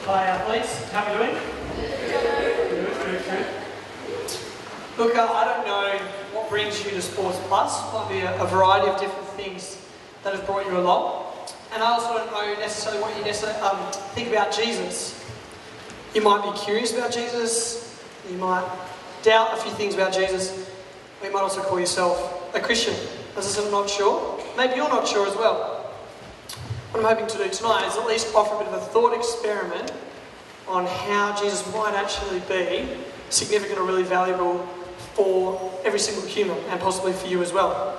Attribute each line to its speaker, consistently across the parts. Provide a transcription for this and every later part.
Speaker 1: Hi athletes, how are you doing? Good. Look, I don't know what brings you to Sports Plus. Might be a variety of different things that have brought you along. And I also don't know necessarily what you think about Jesus. You might be curious about Jesus. You might doubt a few things about Jesus. Or you might also call yourself a Christian. As I said, I'm not sure. Maybe you're not sure as well. What I'm hoping to do tonight is at least offer a bit of a thought experiment on how Jesus might actually be significant or really valuable for every single human, and possibly for you as well.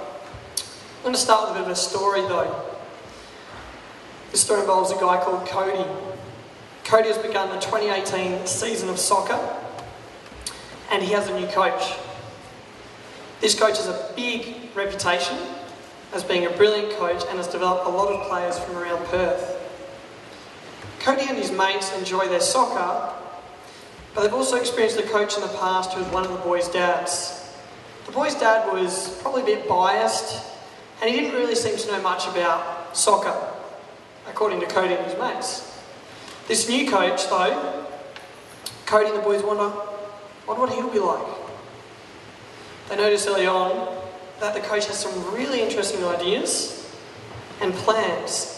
Speaker 1: I'm going to start with a bit of a story though. This story involves a guy called Cody. Cody has begun the 2018 season of soccer, and he has a new coach. This coach has a big reputation as being a brilliant coach and has developed a lot of players from around Perth. Cody and his mates enjoy their soccer, but they've also experienced a coach in the past who was one of the boys' dads. The boy's dad was probably a bit biased, and he didn't really seem to know much about soccer, according to Cody and his mates. This new coach, though, Cody and the boys wonder what he'll be like. They notice early on that the coach has some really interesting ideas and plans,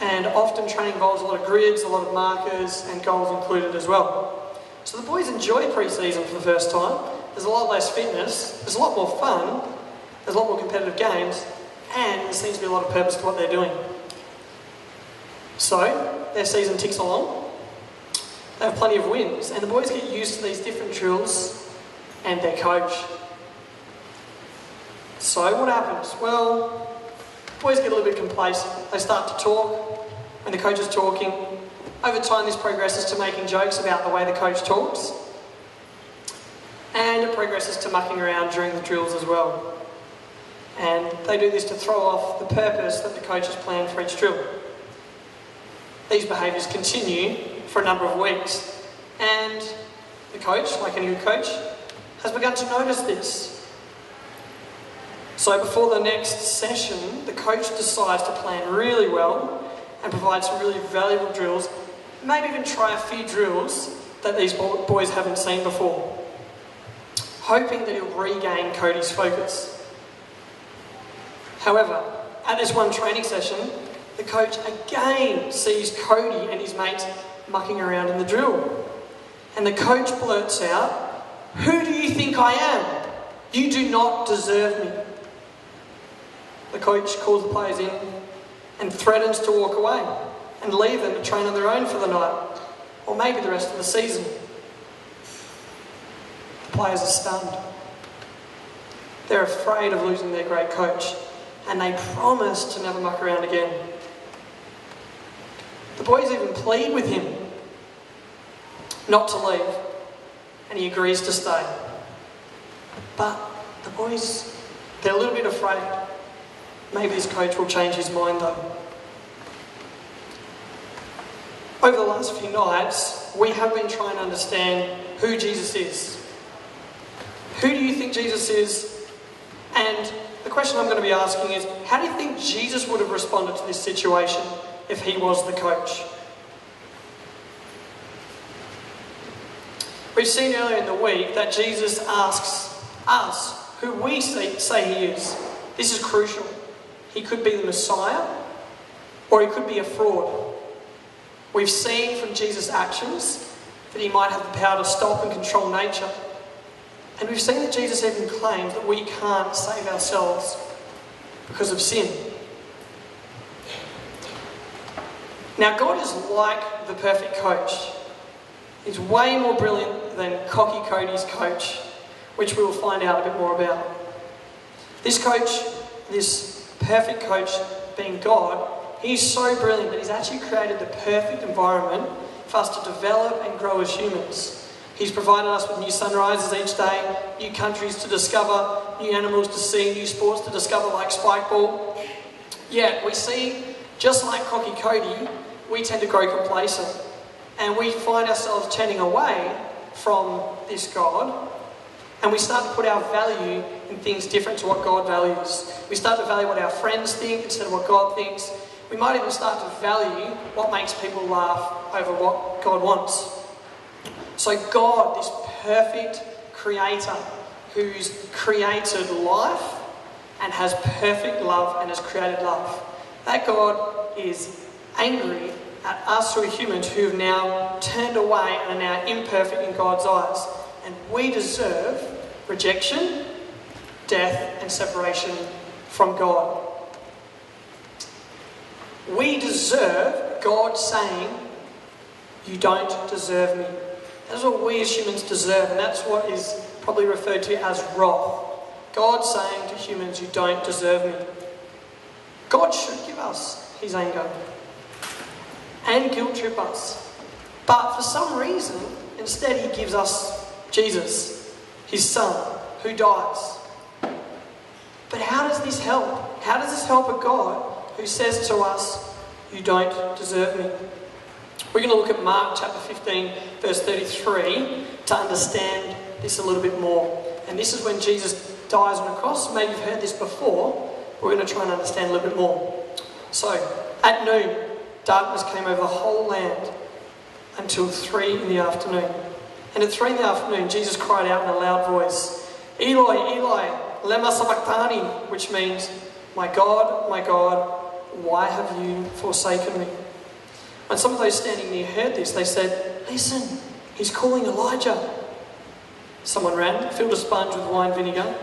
Speaker 1: and often training involves a lot of grids, a lot of markers, and goals included as well. So the boys enjoy pre-season for the first time. There's a lot less fitness, there's a lot more fun, there's a lot more competitive games, and there seems to be a lot of purpose to what they're doing. So their season ticks along. They have plenty of wins, and the boys get used to these different drills and their coach. So what happens? Well, boys get a little bit complacent. They start to talk when the coach is talking. Over time this progresses to making jokes about the way the coach talks. And it progresses to mucking around during the drills as well. And they do this to throw off the purpose that the coach has planned for each drill. These behaviours continue for a number of weeks. And the coach, like any good coach, has begun to notice this. So before the next session, the coach decides to plan really well and provide some really valuable drills, maybe even try a few drills that these boys haven't seen before, hoping that he'll regain Cody's focus. However, at this one training session, the coach again sees Cody and his mates mucking around in the drill. And the coach blurts out, "Who do you think I am? You do not deserve me." The coach calls the players in and threatens to walk away and leave them to train on their own for the night, or maybe the rest of the season. The players are stunned. They're afraid of losing their great coach, and they promise to never muck around again. The boys even plead with him not to leave, and he agrees to stay. But the boys, they're a little bit afraid. Maybe this coach will change his mind though. Over the last few nights, we have been trying to understand who Jesus is. Who do you think Jesus is? And the question I'm going to be asking is, how do you think Jesus would have responded to this situation if he was the coach? We've seen earlier in the week that Jesus asks us who we say he is. This is crucial. He could be the Messiah, or he could be a fraud. We've seen from Jesus' actions that he might have the power to stop and control nature. And we've seen that Jesus even claims that we can't save ourselves because of sin. Now, God is like the perfect coach. He's way more brilliant than cocky Cody's coach, which we will find out a bit more about. This coach, this perfect coach being God, he's so brilliant that he's actually created the perfect environment for us to develop and grow as humans. He's provided us with new sunrises each day, new countries to discover, new animals to see, new sports to discover like spikeball. Yet we see, just like cocky Cody, we tend to grow complacent and we find ourselves turning away from this God, and we start to put our value in things different to what God values. We start to value what our friends think instead of what God thinks. we might even start to value what makes people laugh over what God wants. So God, this perfect creator who's created life and has perfect love and has created love, that God is angry at us who are humans who have now turned away and are now imperfect in God's eyes. And we deserve rejection, death and separation from God. We deserve God saying, you don't deserve me. That's what we as humans deserve, and that's what is probably referred to as wrath. God saying to humans, you don't deserve me. God should give us his anger and guilt trip us. But for some reason, instead he gives us Jesus, his son, who dies. But how does this help? How does this help a God who says to us, you don't deserve me? We're going to look at Mark chapter 15, verse 33 to understand this a little bit more. And this is when Jesus dies on a cross. Maybe you've heard this before. We're going to try and understand a little bit more. So, at noon, darkness came over the whole land until 3 in the afternoon. And at 3 in the afternoon, Jesus cried out in a loud voice, Eloi, Eloi, lema sabachthani, which means, my God, why have you forsaken me? When some of those standing near heard this, they said, listen, he's calling Elijah. Someone ran, filled a sponge with wine vinegar,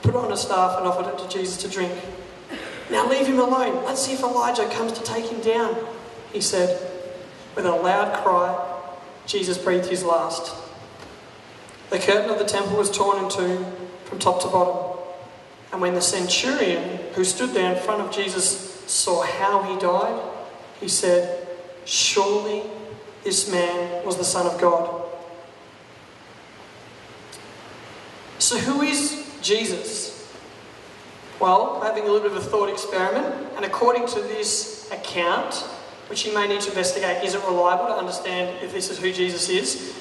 Speaker 1: put it on a staff and offered it to Jesus to drink. Now leave him alone. Let's see if Elijah comes to take him down, he said. With a loud cry, Jesus breathed his last. The curtain of the temple was torn in two from top to bottom. And when the centurion who stood there in front of Jesus saw how he died, he said, surely this man was the Son of God. So who is Jesus? Well, having a little bit of a thought experiment, and according to this account, which you may need to investigate, is it reliable to understand if this is who Jesus is?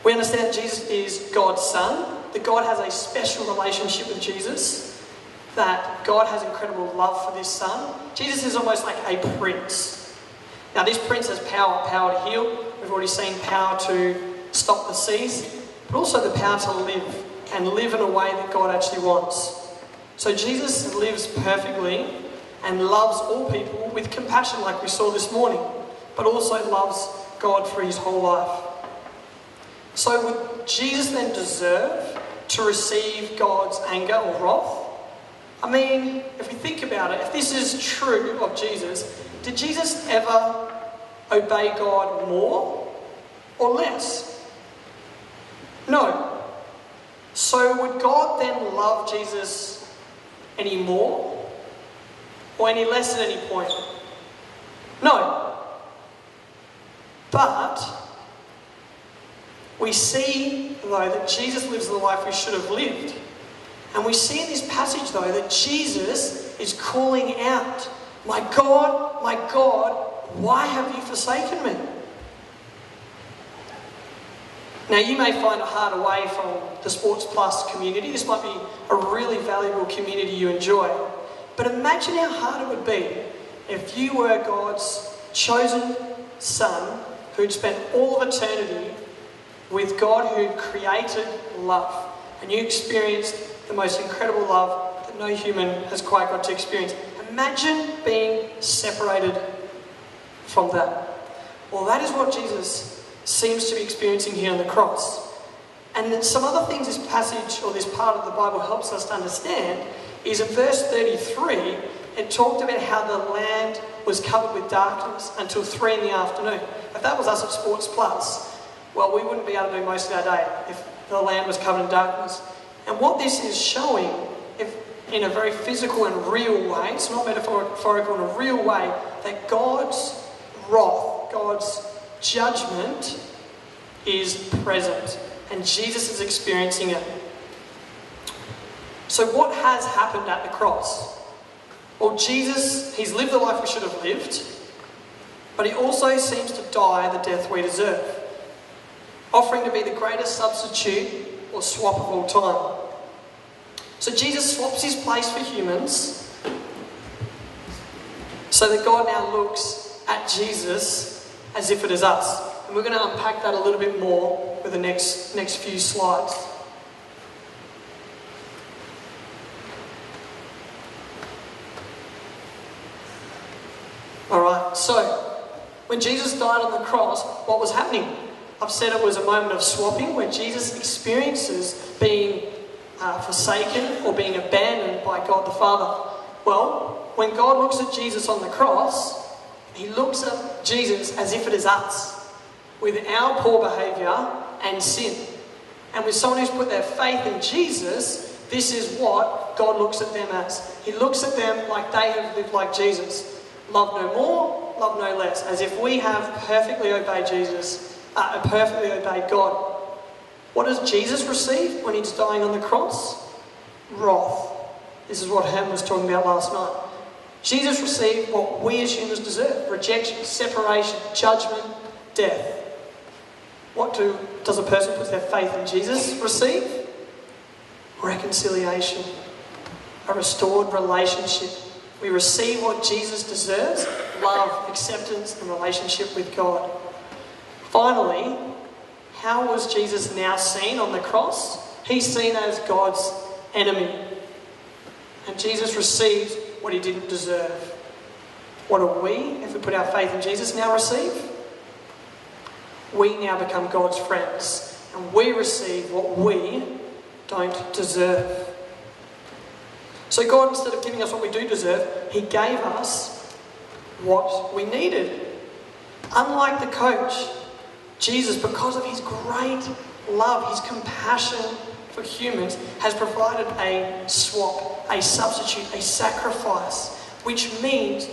Speaker 1: We understand that Jesus is God's Son, that God has a special relationship with Jesus, that God has incredible love for this Son. Jesus is almost like a prince. Now this prince has power to heal. We've already seen power to stop the seas, but also the power to live, and live in a way that God actually wants. So Jesus lives perfectly and loves all people with compassion like we saw this morning, but also loves God for his whole life. So would Jesus then deserve to receive God's anger or wrath? I mean, if we think about it, if this is true of Jesus, did Jesus ever obey God more or less? No. So would God then love Jesus any more or any less at any point? No. But we see, though, that Jesus lives the life we should have lived. And we see in this passage, though, that Jesus is calling out, my God, why have you forsaken me? Now, you may find it hard away from the Sports Plus community. This might be a really valuable community you enjoy. But imagine how hard it would be if you were God's chosen son who'd spent all of eternity with God who'd created love. And you experienced the most incredible love that no human has quite got to experience. Imagine being separated from that. Well, that is what Jesus seems to be experiencing here on the cross. And then some other things this passage or this part of the Bible helps us to understand is in verse 33, it talked about how the land was covered with darkness until 3 in the afternoon. If that was us at Sports Plus, well, we wouldn't be able to do most of our day if the land was covered in darkness. And what this is showing, if in a very physical and real way, it's not metaphorical, in a real way, that God's wrath, God's judgment is present. And Jesus is experiencing it. So what has happened at the cross? Well, Jesus, he's lived the life we should have lived, but he also seems to die the death we deserve, offering to be the greatest substitute or swap of all time. So Jesus swaps his place for humans So that God now looks at Jesus as if it is us. And we're going to unpack that a little bit more with the next few slides. Alright, so when Jesus died on the cross, what was happening? I've said it was a moment of swapping where Jesus experiences being forsaken or being abandoned by God the Father. Well, when God looks at Jesus on the cross, he looks at Jesus as if it is us, with our poor behaviour and sin. And with someone who's put their faith in Jesus, this is what God looks at them as. He looks at them like they have lived like Jesus. Love no more, love no less. As if we have perfectly obeyed Jesus, perfectly obeyed God. What does Jesus receive when he's dying on the cross? Wrath. This is what Ham was talking about last night. Jesus received what we as humans deserve. Rejection, separation, judgment, death. What does a person who puts their faith in Jesus receive? Reconciliation. A restored relationship. We receive what Jesus deserves, love, acceptance, and relationship with God. Finally, how was Jesus now seen on the cross? He's seen as God's enemy. And Jesus receives what he didn't deserve. What do we, if we put our faith in Jesus, now receive? We now become God's friends. And we receive what we don't deserve. So God, instead of giving us what we do deserve, he gave us what we needed. Unlike the coach, Jesus, because of his great love, his compassion for humans, has provided a swap, a substitute, a sacrifice, which means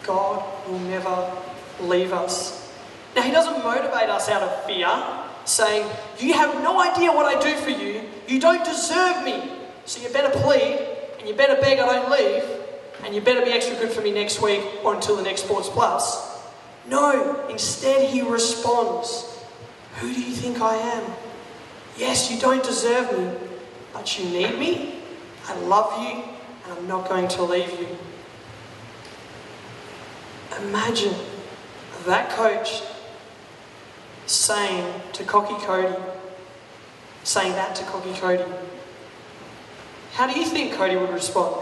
Speaker 1: God will never leave us. Now, he doesn't motivate us out of fear, saying, you have no idea what I do for you, you don't deserve me, so you better plead, and you better beg I don't leave, and you better be extra good for me next week or until the next Sports Plus. No, instead he responds, who do you think I am? Yes, you don't deserve me, but you need me, I love you, and I'm not going to leave you. Imagine that coach saying that to Cocky Cody. How do you think Cody would respond?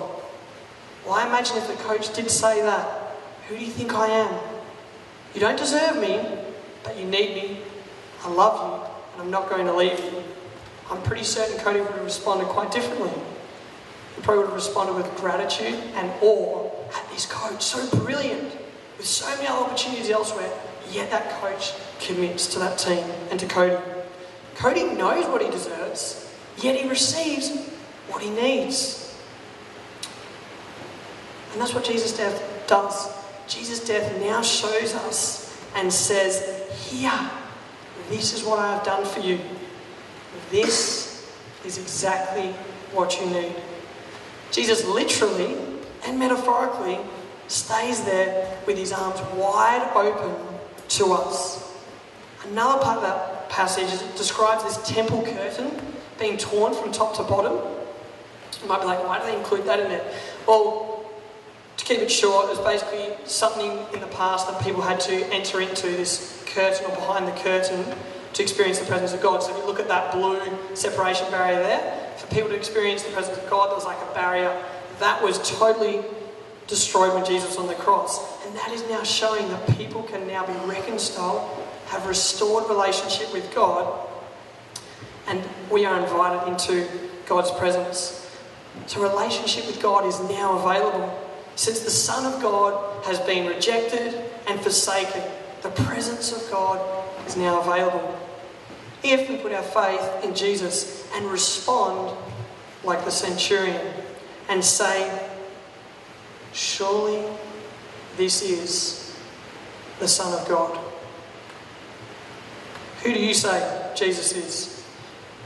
Speaker 1: Well, I imagine if the coach did say that, who do you think I am? You don't deserve me, but you need me. I love you, and I'm not going to leave you. I'm pretty certain Cody would have responded quite differently. He probably would have responded with gratitude and awe at this coach, so brilliant, with so many other opportunities elsewhere, yet that coach commits to that team and to Cody. Cody knows what he deserves, yet he receives what he needs. And that's what Jesus' death does. Jesus' death now shows us and says, here, this is what I have done for you. This is exactly what you need. Jesus literally and metaphorically stays there with his arms wide open to us. Another part of that passage describes this temple curtain being torn from top to bottom. You might be like, why do they include that in there? Well, to keep it short, it was basically something in the past that people had to enter into, this curtain or behind the curtain, to experience the presence of God. So if you look at that blue separation barrier there, for people to experience the presence of God, there was like a barrier that was totally destroyed when Jesus was on the cross. And that is now showing that people can now be reconciled, have restored relationship with God, and we are invited into God's presence. So relationship with God is now available. Since the Son of God has been rejected and forsaken, the presence of God is now available. If we put our faith in Jesus and respond like the centurion and say, surely this is the Son of God. Who do you say Jesus is?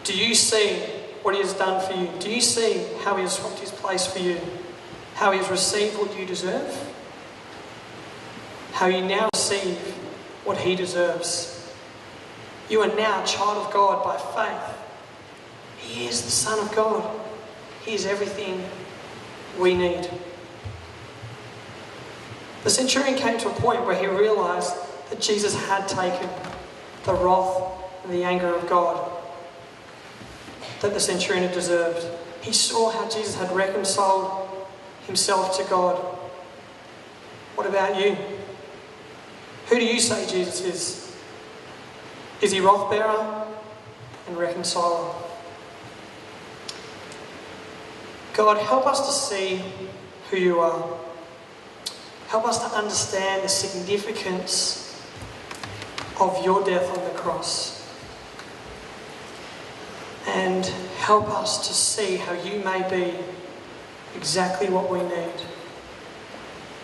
Speaker 1: Do you see what he has done for you? Do you see how he has swapped his place for you? How he has received what you deserve? How you now receive what he deserves? You are now a child of God by faith. He is the Son of God. He is everything we need. The centurion came to a point where he realised that Jesus had taken the wrath and the anger of God that the centurion had deserved. He saw how Jesus had reconciled himself to God. What about you? Who do you say Jesus is? Is he wrath-bearer and reconciler? God, help us to see who you are. Help us to understand the significance of your death on the cross. And help us to see how you may be exactly what we need.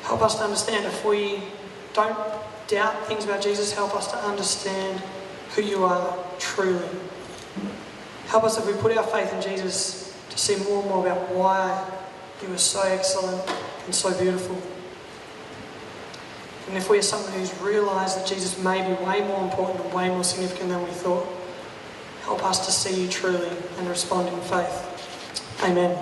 Speaker 1: Help us to understand if we don't doubt things about Jesus, help us to understand who you are truly. Help us if we put our faith in Jesus to see more and more about why you are so excellent and so beautiful. And if we are someone who's realised that Jesus may be way more important and way more significant than we thought, help us to see you truly and respond in faith. Amen.